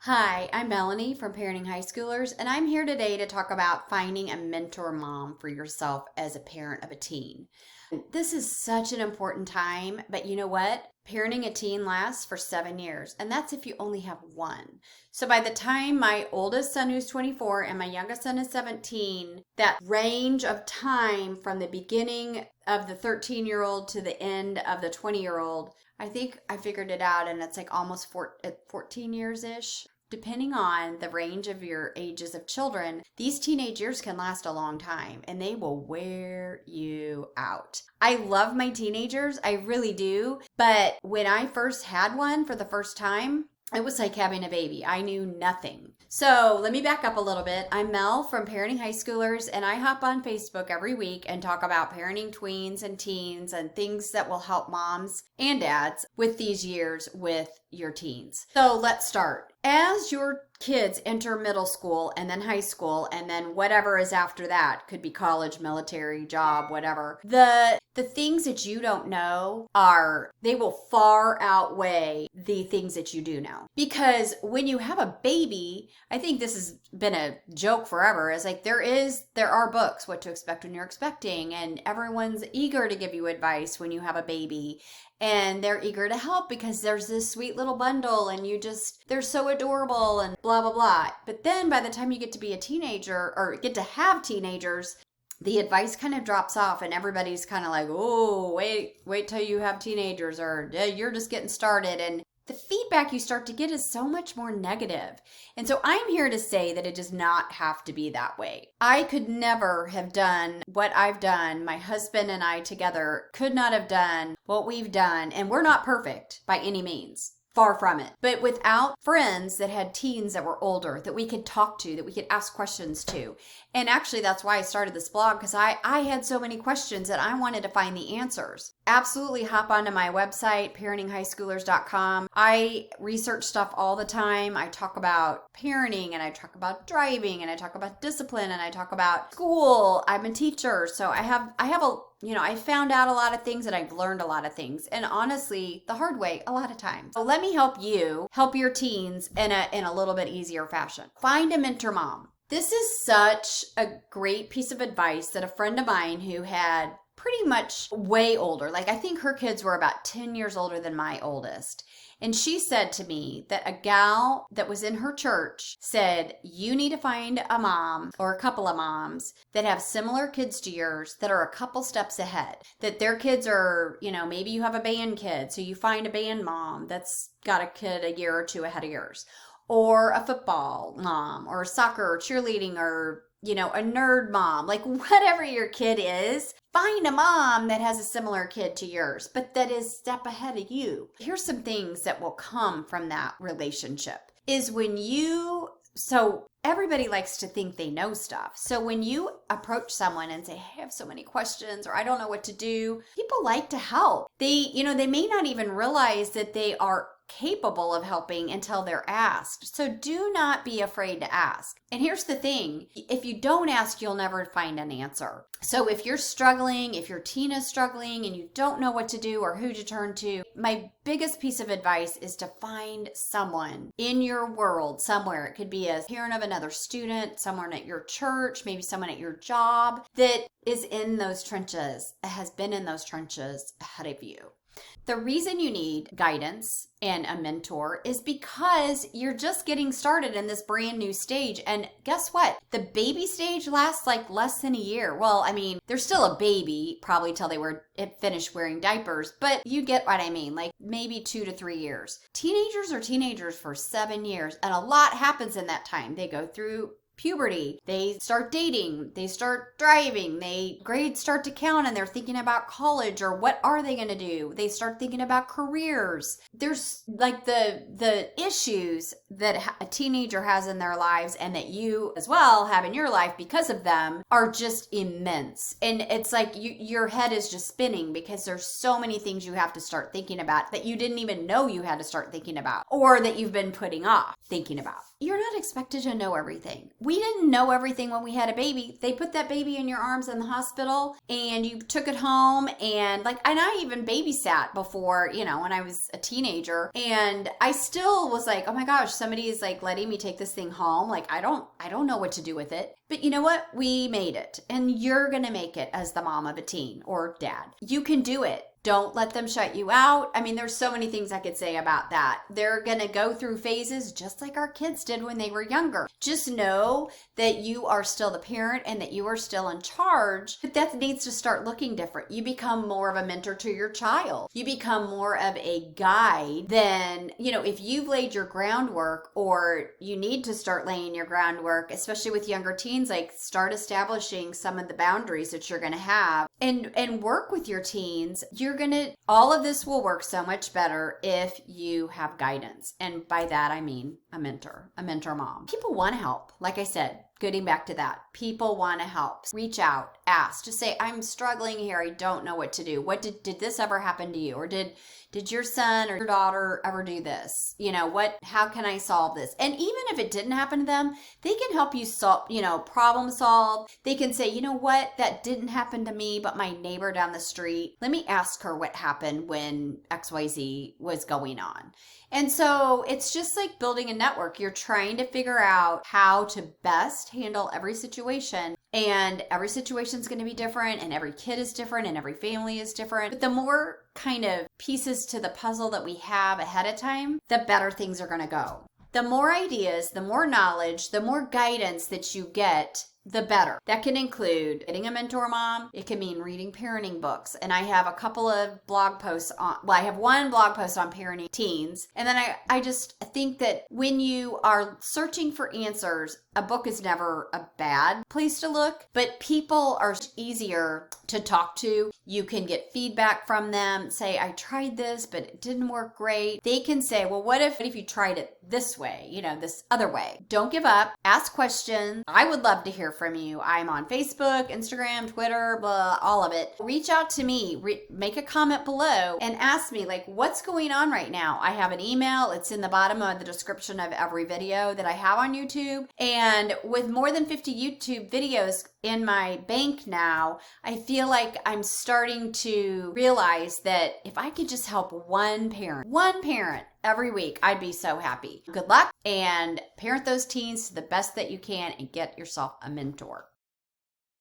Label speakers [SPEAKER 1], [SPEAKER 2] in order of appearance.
[SPEAKER 1] Hi, I'm Melanie from Parenting High Schoolers, and I'm here today to talk about finding a mentor mom for yourself as a parent of a teen. This is such an important time, but you know what? Parenting a teen lasts for 7 years, and that's if you only have one. So by the time my oldest son, who's 24, and my youngest son is 17, that range of time from the beginning of the 13-year-old to the end of the 20-year-old, I think I figured it out, and it's like almost 14 years ish. Depending on the range of your ages of children, these teenage years can last a long time and they will wear you out. I love my teenagers, I really do. But when I first had one for the first time, it was like having a baby. I knew nothing. So let me back up a little bit. I'm Mel from Parenting High Schoolers, and I hop on Facebook every week and talk about parenting tweens and teens and things that will help moms and dads with these years with your teens. So let's start. As your kids enter middle school and then high school and then whatever is after that, could be college, military, job, whatever, the things that you don't know they will far outweigh the things that you do know. Because when you have a baby, I think this has been a joke forever, is like there are books, What to Expect When You're Expecting, and everyone's eager to give you advice when you have a baby. And they're eager to help because there's this sweet little bundle and they're so adorable and blah, blah, blah. But then by the time you get to be a teenager or get to have teenagers, the advice kind of drops off and everybody's kind of like, oh, wait till you have teenagers, or yeah, you're just getting started. And the feedback you start to get is so much more negative. And so I'm here to say that it does not have to be that way. I could never have done what I've done. My husband and I together could not have done what we've done. And we're not perfect by any means. Far from it. But without friends that had teens that were older, that we could talk to, that we could ask questions to. And actually, that's why I started this blog, because I had so many questions that I wanted to find the answers. Absolutely hop onto my website, parentinghighschoolers.com. I research stuff all the time. I talk about parenting, and I talk about driving, and I talk about discipline, and I talk about school. I'm a teacher, so I found out a lot of things and I've learned a lot of things. And honestly, the hard way a lot of times. So let me help you help your teens in a little bit easier fashion. Find a mentor mom. This is such a great piece of advice that a friend of mine who had pretty much way older, like I think her kids were about 10 years older than my oldest. And she said to me that a gal that was in her church said, you need to find a mom or a couple of moms that have similar kids to yours that are a couple steps ahead. That their kids are, maybe you have a band kid, so you find a band mom that's got a kid a year or two ahead of yours. Or a football mom, or soccer, or cheerleading, or a nerd mom, like whatever your kid is, find a mom that has a similar kid to yours, but that is a step ahead of you. Here's some things that will come from that relationship is so everybody likes to think they know stuff. So when you approach someone and say, hey, I have so many questions, or I don't know what to do, people like to help. They may not even realize that they are capable of helping until they're asked. So do not be afraid to ask. And here's the thing, if you don't ask, you'll never find an answer. So if you're struggling, if your teen is struggling and you don't know what to do or who to turn to, my biggest piece of advice is to find someone in your world somewhere. It could be a parent of another student, someone at your church, maybe someone at your job that is in those trenches, has been in those trenches ahead of you. The reason you need guidance and a mentor is because you're just getting started in this brand new stage. And guess what? The baby stage lasts like less than a year. Well, they're still a baby probably till they finished wearing diapers, but you get what I mean, like maybe 2 to 3 years. Teenagers are teenagers for 7 years, and a lot happens in that time. They go through puberty, they start dating, they start driving, grades start to count, and they're thinking about college or what are they going to do. They start thinking about careers. There's like the issues that a teenager has in their lives and that you as well have in your life because of them are just immense. And it's like your head is just spinning because there's so many things you have to start thinking about that you didn't even know you had to start thinking about, or that you've been putting off thinking about. You're not expected to know everything. we didn't know everything when we had a baby. They put that baby in your arms in the hospital and you took it home, and I even babysat before, when I was a teenager, and I still was like, oh my gosh, somebody is like letting me take this thing home. Like, I don't know what to do with it. But you know what? We made it, and you're going to make it as the mom of a teen or dad. You can do it. Don't let them shut you out. I mean, there's so many things I could say about that. They're going to go through phases just like our kids did when they were younger. Just know that you are still the parent and that you are still in charge, but that needs to start looking different. You become more of a mentor to your child. You become more of a guide than, if you've laid your groundwork, or you need to start laying your groundwork, especially with younger teens, like start establishing some of the boundaries that you're going to have and work with your teens. All of this will work so much better if you have guidance. And by that, I mean a mentor mom. People want to help. Like I said, getting back to that, people want to help. Reach out, ask, just say, I'm struggling here. I don't know what to do. What did this ever happen to you? Or did your son or your daughter ever do this? How can I solve this? And even if it didn't happen to them, they can help you solve, problem solve. They can say, you know what, that didn't happen to me, but my neighbor down the street, let me ask her what happened when XYZ was going on. And so it's just like building a network. You're trying to figure out how to best handle every situation. And every situation is going to be different, and every kid is different, and every family is different. But the more kind of pieces to the puzzle that we have ahead of time, the better things are going to go. The more ideas, the more knowledge, the more guidance that you get, the better. That can include getting a mentor mom. It can mean reading parenting books. And I have a couple of blog posts I have one blog post on parenting teens. And then I just think that when you are searching for answers, a book is never a bad place to look, but people are easier to talk to. You can get feedback from them. Say, I tried this, but it didn't work great. They can say, well, what if you tried it this way, this other way? Don't give up. Ask questions. I would love to hear from you. I'm on Facebook, Instagram, Twitter, blah, all of it. Reach out to me, make a comment below and ask me what's going on right now. I have an email. It's in the bottom of the description of every video that I have on YouTube. And with more than 50 YouTube videos in my bank now, I feel like I'm starting to realize that if I could just help one parent every week, I'd be so happy. Good luck, and parent those teens to the best that you can, and get yourself a mentor.